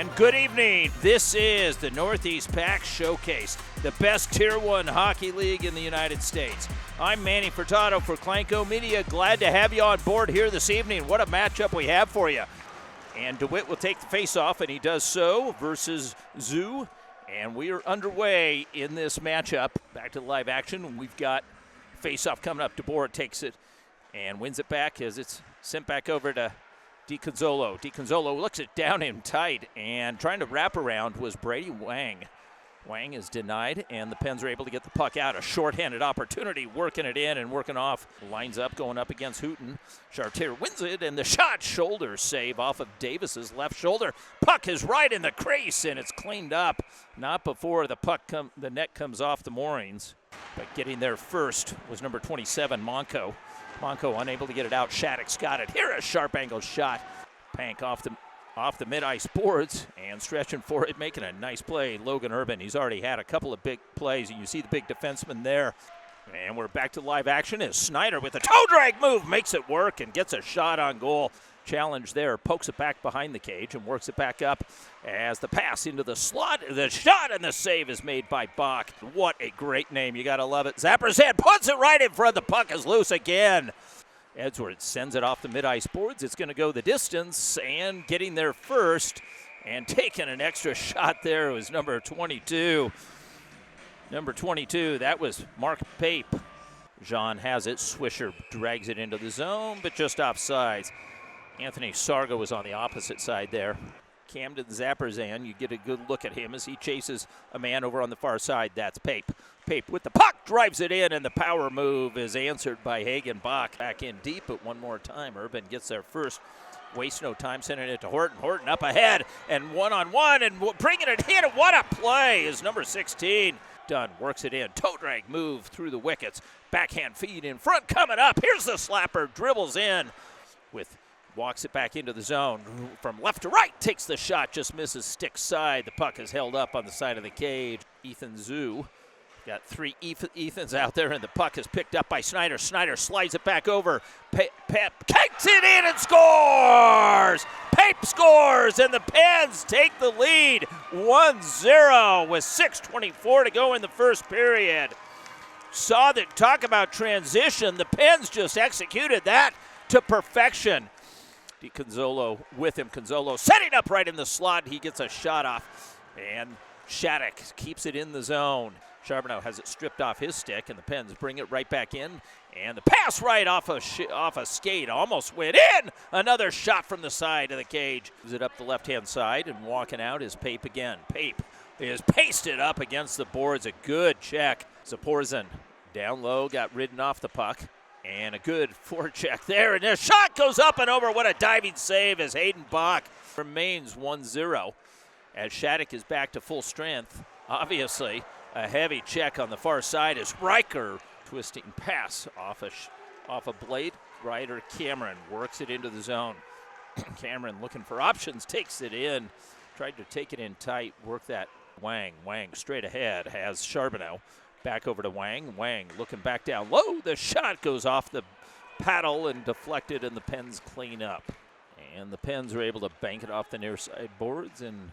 And good evening. This is the Northeast PAC Showcase, the best Tier 1 hockey league in the United States. I'm Manny Furtado for Clanco Media. Glad to have you on board here this evening. What a matchup we have for you. And DeWitt will take the face-off, and he does so versus Zoo. And we are underway in this matchup. Back to the live action. We've got face-off coming up. DeBoer takes it and wins it back as it's sent back over to DiConzolo. DiConzolo looks it down in tight, and trying to wrap around was Brady Wang. Wang is denied, and the Pens are able to get the puck out. A shorthanded opportunity, working it in and working off. Lines up, going up against Hooten. Chartier wins it, and the shot, shoulder save off of Davis's left shoulder. Puck is right in the crease, and it's cleaned up. Not before the net comes off the moorings. But getting there first was number 27, Monco. Monco unable to get it out. Shattuck's got it. Here a sharp angle shot. Pank off the mid-ice boards and stretching for it, making a nice play. Logan Urban, he's already had a couple of big plays, and you see the big defenseman there. And we're back to live action as Snyder with a toe drag move makes it work and gets a shot on goal. Challenge there, pokes it back behind the cage and works it back up as the pass into the slot. The shot and the save is made by Bach. What a great name. You got to love it. Zapperzan puts it right in front. The puck is loose again. Edwards sends it off the mid-ice boards. It's going to go the distance, and getting there first and taking an extra shot there was number 22. Number 22, that was Mark Pape. Jean has it. Swisher drags it into the zone, but just offsides. Anthony Sarga was on the opposite side there. Camden Zapperzan, you get a good look at him as he chases a man over on the far side. That's Pape. Pape with the puck, drives it in, and the power move is answered by Hagen Bach. Back in deep, but one more time. Urban gets there first. Waste no time sending it to Horton. Horton up ahead and one-on-one and bringing it in. What a play is number 16. Dunn works it in. Toe drag move through the wickets. Backhand feed in front coming up. Here's the slapper. Dribbles in walks it back into the zone. From left to right, takes the shot, just misses stick side. The puck is held up on the side of the cage. Ethan Zoo. Got three Ethans out there, and the puck is picked up by Snyder. Snyder slides it back over. Pep kicks it in and scores! Pape scores, and the Pens take the lead 1-0 with 6:24 to go in the first period. Talk about transition. The Pens just executed that to perfection. DiConzolo with him. Conzolo setting up right in the slot. He gets a shot off, and Shattuck keeps it in the zone. Charbonneau has it stripped off his stick, and the Pens bring it right back in. And the pass right off a skate almost went in. Another shot from the side of the cage. Moves it up the left-hand side, and walking out is Pape again. Pape is pasted up against the boards. A good check. Zaporzan down low, got ridden off the puck. And a good forecheck there, and the shot goes up and over. What a diving save as Hayden Bach remains 1-0 as Shattuck is back to full strength. Obviously, a heavy check on the far side as Riker twisting pass off a blade. Ryder Cameron works it into the zone. Cameron looking for options, takes it in, tried to take it in tight, work that. Wang straight ahead has Charbonneau. Back over to Wang. Wang looking back down low. The shot goes off the paddle and deflected, and the Pens clean up. And the Pens are able to bank it off the near side boards, and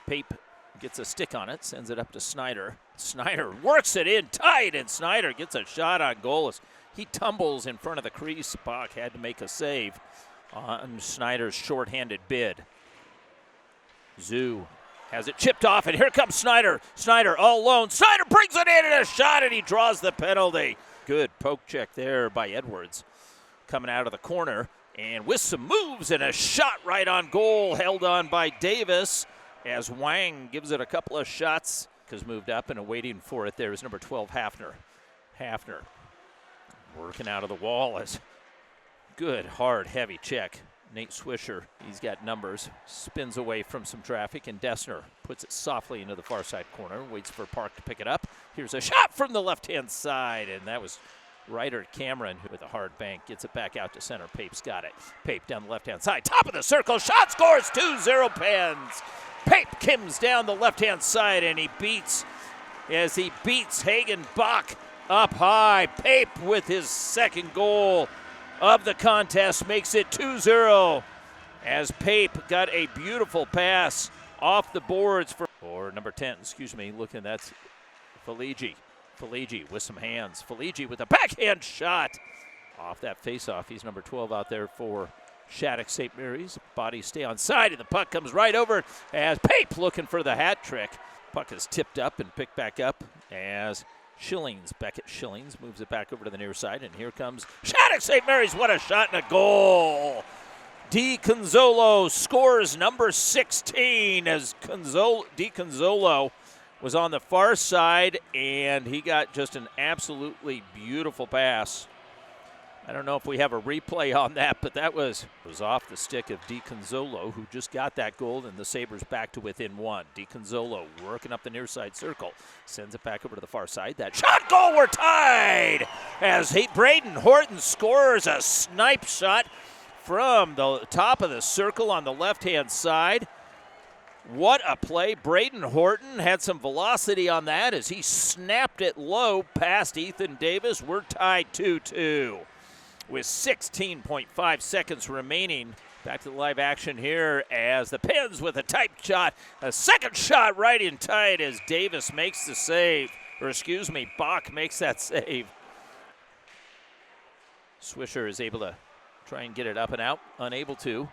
Pape gets a stick on it, sends it up to Snyder. Snyder works it in tight, and Snyder gets a shot on goal as he tumbles in front of the crease. Bach had to make a save on Snyder's shorthanded bid. Zoo has it chipped off, and here comes Snyder. Snyder all alone. Snyder brings it in and a shot, and he draws the penalty. Good poke check there by Edwards. Coming out of the corner, and with some moves and a shot right on goal, held on by Davis as Wang gives it a couple of shots. Has moved up and waiting for it there is number 12, Hafner. Hafner working out of the wall as good, hard, heavy check. Nate Swisher, he's got numbers, spins away from some traffic, and Dessner puts it softly into the far side corner, waits for Park to pick it up. Here's a shot from the left-hand side, and that was Ryder Cameron with a hard bank, gets it back out to center. Pape's got it. Pape down the left-hand side, top of the circle, shot scores, 2-0 Pens. Pape comes down the left-hand side, and he beats Hagen Bach up high. Pape with his second goal of the contest makes it 2-0 as Pape got a beautiful pass off the boards for number 10, looking, that's Faligi. Faligi with some hands. Faligi with a backhand shot off that faceoff. He's number 12 out there for Shattuck St. Mary's. Bodies stay on side, and the puck comes right over as Pape looking for the hat trick. Puck is tipped up and picked back up as Beckett Schillings moves it back over to the near side, and here comes Shattuck St. Mary's. What a shot and a goal! DiConzolo scores number 16 as DiConzolo was on the far side, and he got just an absolutely beautiful pass. I don't know if we have a replay on that, but that was off the stick of DiConzolo, who just got that goal, and the Sabres back to within one. DiConzolo working up the near side circle, sends it back over to the far side. That shot, goal, we're tied! As Braden Horton scores a snipe shot from the top of the circle on the left-hand side. What a play. Braden Horton had some velocity on that as he snapped it low past Ethan Davis. We're tied 2-2 with 16.5 seconds remaining. Back to the live action here as the Pens with a tight shot. A second shot right in tight as Davis makes the save. Bach makes that save. Swisher is able to try and get it up and out. Unable to.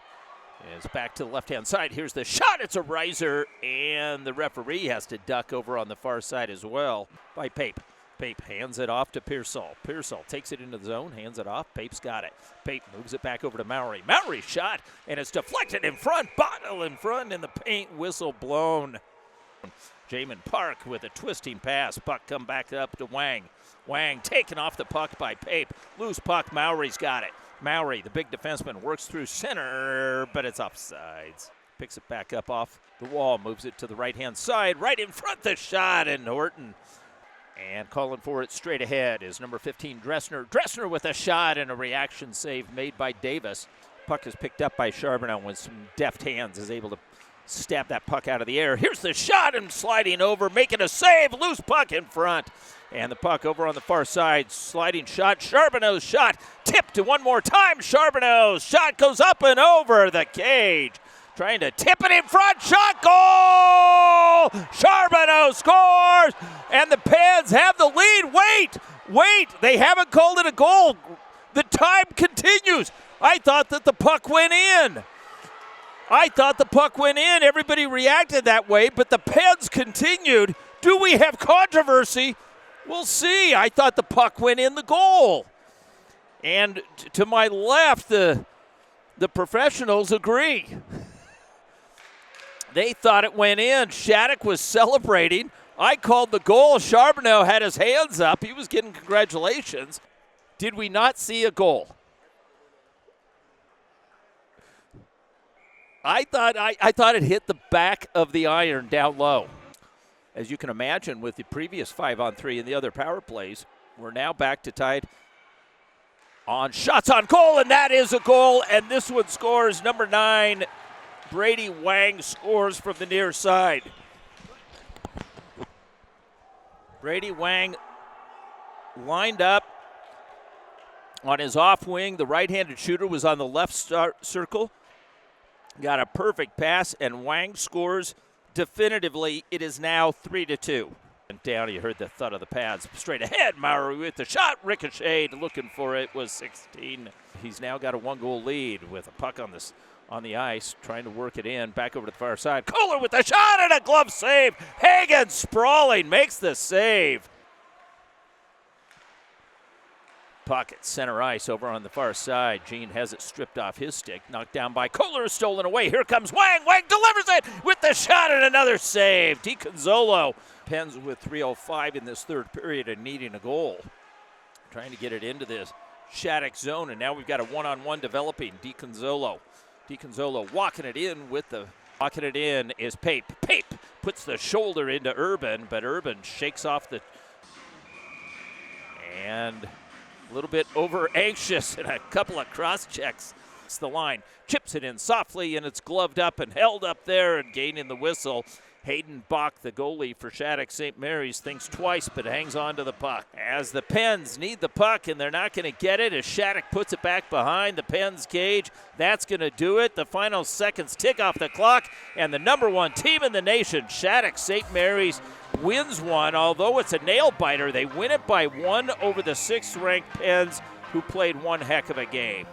It's back to the left-hand side. Here's the shot. It's a riser, and the referee has to duck over on the far side as well by Pape. Pape hands it off to Pearsall. Pearsall takes it into the zone, hands it off. Pape's got it. Pape moves it back over to Mowry. Mowry shot, and it's deflected in front. Bottle in front, and the paint whistle blown. Jamin Park with a twisting pass. Puck come back up to Wang. Wang taken off the puck by Pape. Loose puck, Mowry's got it. Mowry, the big defenseman, works through center, but it's offsides. Picks it back up off the wall, moves it to the right-hand side, right in front the shot, and Horton. And calling for it straight ahead is number 15, Dressner. Dressner with a shot and a reaction save made by Davis. Puck is picked up by Charbonneau with some deft hands, is able to stab that puck out of the air. Here's the shot and sliding over, making a save, loose puck in front. And the puck over on the far side, sliding shot, Charbonneau's shot, tipped one more time, Charbonneau's shot goes up and over the cage. Trying to tip it in front, shot, goal! Charbonneau scores, and the Pens have the lead. Wait, they haven't called it a goal. The time continues. I thought that the puck went in. Everybody reacted that way, but the Pens continued. Do we have controversy? We'll see. I thought the puck went in the goal. And to my left, the professionals agree. They thought it went in. Shattuck was celebrating. I called the goal. Charbonneau had his hands up. He was getting congratulations. Did we not see a goal? I thought it hit the back of the iron down low. As you can imagine, with the previous 5-on-3 and the other power plays, we're now back to tied on shots on goal, and that is a goal, and this one scores. Number 9, Brady Wang scores from the near side. Brady Wang lined up on his off wing. The right-handed shooter was on the left circle. Got a perfect pass, and Wang scores definitively. It is now 3-2. And down, you heard the thud of the pads. Straight ahead, Mowry with the shot, ricocheted, looking for it, was 16. He's now got a 1-goal lead with a puck on the ice, trying to work it in, back over to the far side. Kohler with the shot and a glove save. Hagen sprawling, makes the save. Puck at center ice over on the far side. Gene has it stripped off his stick. Knocked down by Kohler, stolen away. Here comes Wang. Wang delivers it with the shot and another save. DiConzolo. Pens with 3:05 in this third period and needing a goal. Trying to get it into this Shattuck zone, and now we've got a one-on-one developing. DiConzolo walking it in is Pape. Pape puts the shoulder into Urban, but Urban shakes off and a little bit over anxious and a couple of cross checks. It's the line, chips it in softly, and it's gloved up and held up there and gaining the whistle. Hayden Bach, the goalie for Shattuck St. Mary's, thinks twice but hangs on to the puck. As the Pens need the puck and they're not going to get it, as Shattuck puts it back behind the Pens cage, that's going to do it. The final seconds tick off the clock, and the number one team in the nation, Shattuck St. Mary's, wins one. Although it's a nail-biter, they win it by 1 over the 6th-ranked Pens, who played one heck of a game.